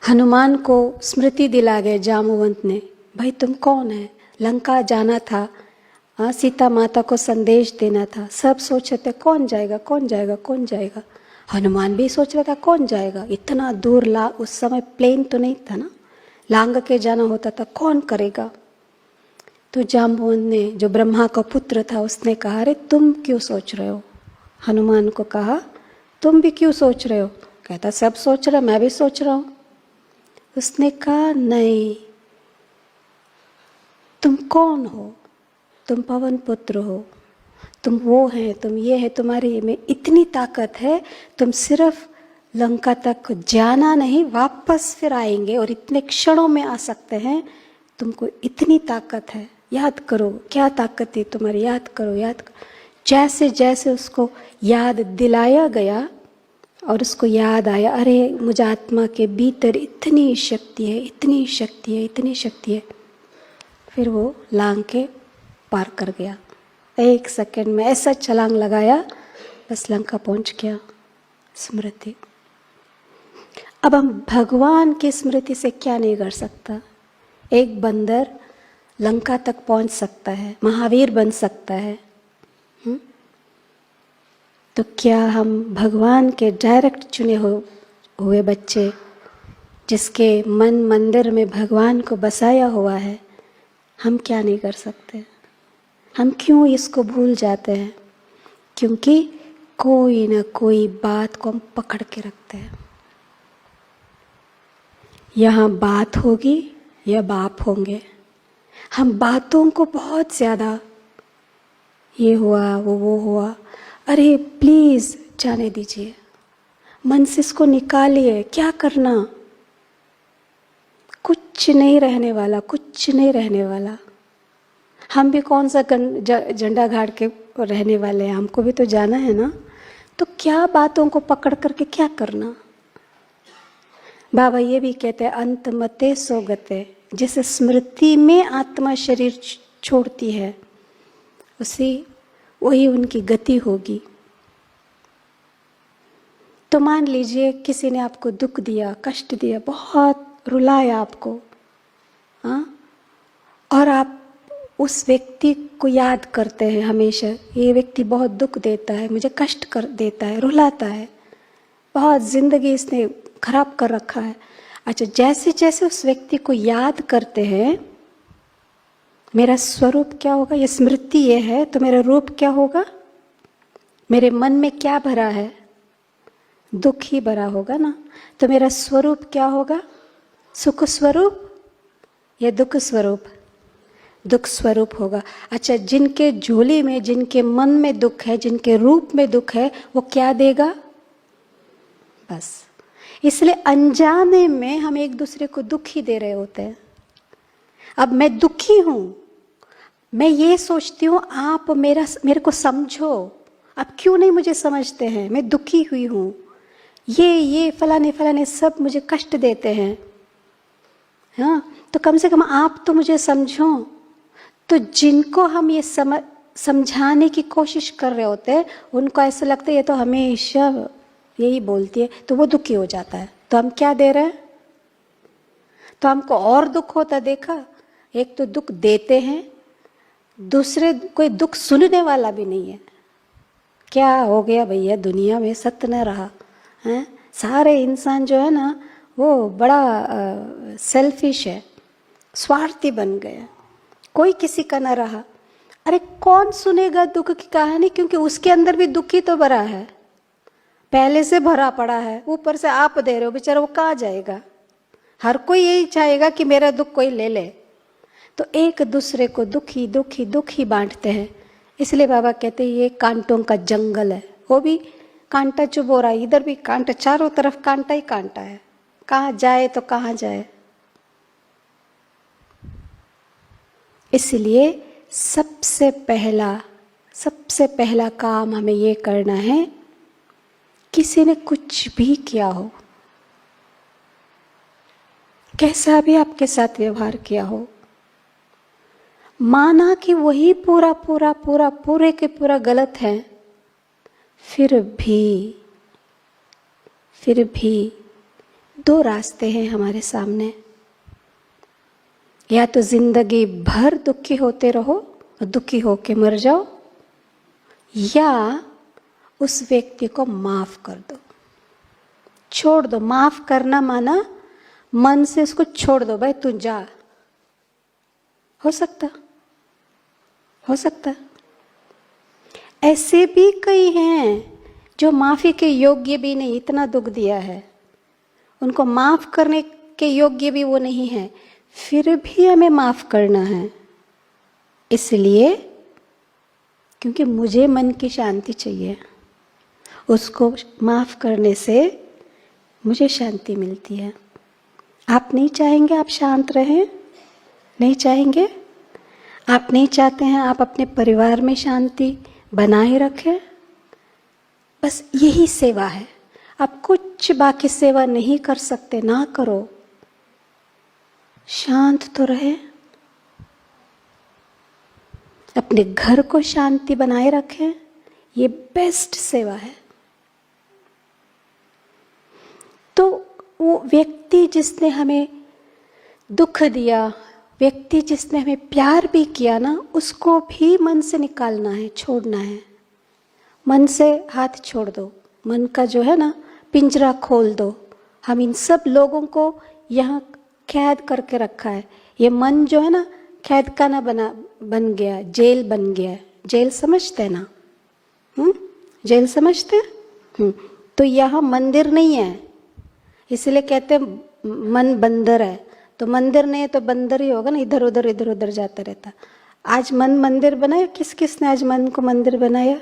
हनुमान को स्मृति दिला गए जाम्बुवंत ने, भाई तुम कौन है? लंका जाना था, सीता माता को संदेश देना था। सब सोच रहे थे कौन जाएगा, कौन जाएगा, कौन जाएगा। हनुमान भी सोच रहा था कौन जाएगा, इतना दूर उस समय प्लेन तो नहीं था ना, लांग के जाना होता था, कौन करेगा। तो जाम्बुवंत ने, जो ब्रह्मा का पुत्र था, उसने कहा अरे तुम क्यों सोच रहे हो? हनुमान को कहा तुम भी क्यों सोच रहे हो? कहता सब सोच रहा, मैं भी सोच रहा हूँ। उसने कहा नहीं, तुम कौन हो? तुम पवन पुत्र हो, तुम वो है, तुम ये है, तुम्हारी में इतनी ताकत है, तुम सिर्फ लंका तक जाना नहीं, वापस फिर आएंगे और इतने क्षणों में आ सकते हैं, तुमको इतनी ताकत है, याद करो क्या ताकत है तुम्हारी, याद करो, याद करो। जैसे जैसे उसको याद दिलाया गया और उसको याद आया, अरे मुझे आत्मा के भीतर इतनी शक्ति है, इतनी शक्ति है, इतनी शक्ति है। फिर वो लांग के पार कर गया, 1 सेकंड में ऐसा छलांग लगाया, बस लंका पहुंच गया। स्मृति। अब हम भगवान की स्मृति से क्या नहीं कर सकता? एक बंदर लंका तक पहुंच सकता है, महावीर बन सकता है। तो क्या हम भगवान के डायरेक्ट चुने हुए बच्चे, जिसके मन मंदिर में भगवान को बसाया हुआ है, हम क्या नहीं कर सकते? हम क्यों इसको भूल जाते हैं? क्योंकि कोई ना कोई बात को हम पकड़ के रखते हैं। यहाँ बात होगी या बाप होंगे। हम बातों को बहुत ज़्यादा, ये हुआ वो हुआ, अरे प्लीज़ जाने दीजिए, मन से इसको निकालिए, क्या करना, कुछ नहीं रहने वाला, कुछ नहीं रहने वाला। हम भी कौन सा झंडा गाड़ के रहने वाले हैं, हमको भी तो जाना है ना। तो क्या बातों को पकड़ करके क्या करना? बाबा ये भी कहते हैं अंत मते सो गते, जिस स्मृति में आत्मा शरीर छोड़ती है वही उनकी गति होगी। तो मान लीजिए किसी ने आपको दुख दिया, कष्ट दिया, बहुत रुलाया आपको, और आप उस व्यक्ति को याद करते हैं हमेशा, ये व्यक्ति बहुत दुख देता है, मुझे कष्ट कर देता है, रुलाता है, बहुत जिंदगी इसने खराब कर रखा है। अच्छा, जैसे जैसे उस व्यक्ति को याद करते हैं, मेरा स्वरूप क्या होगा? ये स्मृति ये है, तो मेरा रूप क्या होगा? मेरे मन में क्या भरा है? दुख ही भरा होगा ना। तो मेरा स्वरूप क्या होगा? सुख स्वरूप या दुख स्वरूप? दुख स्वरूप होगा। अच्छा, जिनके झोली में, जिनके मन में दुख है, जिनके रूप में दुख है, वो क्या देगा? बस इसलिए अनजाने में हम एक दूसरे को दुख ही दे रहे होते हैं। अब मैं दुखी हूं, मैं ये सोचती हूँ आप मेरे को समझो, आप क्यों नहीं मुझे समझते हैं? मैं दुखी हुई हूँ, ये फलाने फलाने सब मुझे कष्ट देते हैं, हाँ, तो कम से कम आप तो मुझे समझो। तो जिनको हम ये समझाने की कोशिश कर रहे होते हैं, उनको ऐसा लगता है ये तो हमेशा यही बोलती है, तो वो दुखी हो जाता है। तो हम क्या दे रहे हैं? तो हमको और दुख होता देखा। एक तो दुख देते हैं, दूसरे कोई दुख सुनने वाला भी नहीं है। क्या हो गया भैया, दुनिया में सत्य न रहा है। सारे इंसान जो है ना, वो बड़ा सेल्फिश है, स्वार्थी बन गया, कोई किसी का न रहा। अरे कौन सुनेगा दुख की कहानी? क्योंकि उसके अंदर भी दुख ही तो भरा है, पहले से भरा पड़ा है, ऊपर से आप दे रहे हो, बेचारा वो कहाँ जाएगा? हर कोई यही चाहेगा कि मेरा दुख कोई ले ले। तो एक दूसरे को दुखी दुखी दुखी बांटते हैं। इसलिए बाबा कहते हैं ये कांटों का जंगल है। वो भी कांटा चुभ हो रहा है, इधर भी कांटा, चारों तरफ कांटा ही कांटा है, कहाँ जाए तो कहाँ जाए। इसलिए सबसे पहला काम हमें ये करना है, किसी ने कुछ भी किया हो, कैसा भी आपके साथ व्यवहार किया हो, माना कि वही पूरे के पूरा गलत है, फिर भी दो रास्ते हैं हमारे सामने, या तो जिंदगी भर दुखी होते रहो और दुखी होके मर जाओ, या उस व्यक्ति को माफ कर दो, छोड़ दो। माफ करना माना मन से उसको छोड़ दो, भाई तू जा। हो सकता ऐसे भी कई हैं जो माफी के योग्य भी नहीं, इतना दुख दिया है, उनको माफ करने के योग्य भी वो नहीं है, फिर भी हमें माफ करना है। इसलिए क्योंकि मुझे मन की शांति चाहिए, उसको माफ करने से मुझे शांति मिलती है। आप नहीं चाहेंगे आप शांत रहें? नहीं चाहेंगे? आप नहीं चाहते हैं आप अपने परिवार में शांति बनाए रखें? बस यही सेवा है। आप कुछ बाकी सेवा नहीं कर सकते, ना करो, शांत तो रहे, अपने घर को शांति बनाए रखें, ये बेस्ट सेवा है। तो वो व्यक्ति जिसने हमें दुख दिया, व्यक्ति जिसने हमें प्यार भी किया ना, उसको भी मन से निकालना है, छोड़ना है। मन से हाथ छोड़ दो, मन का जो है ना पिंजरा खोल दो। हम इन सब लोगों को यहाँ कैद करके रखा है। ये मन जो है ना कैद का ना बन गया, जेल बन गया। जेल समझते हैं ना? जेल समझते हैं? तो यहाँ मंदिर नहीं है, इसलिए कहते हैं मन बंदर है। तो मंदिर नहीं है तो बंदर ही होगा ना, इधर उधर जाता रहता। आज मन मंदिर बनाया, किस किसने आज मन को मंदिर बनाया?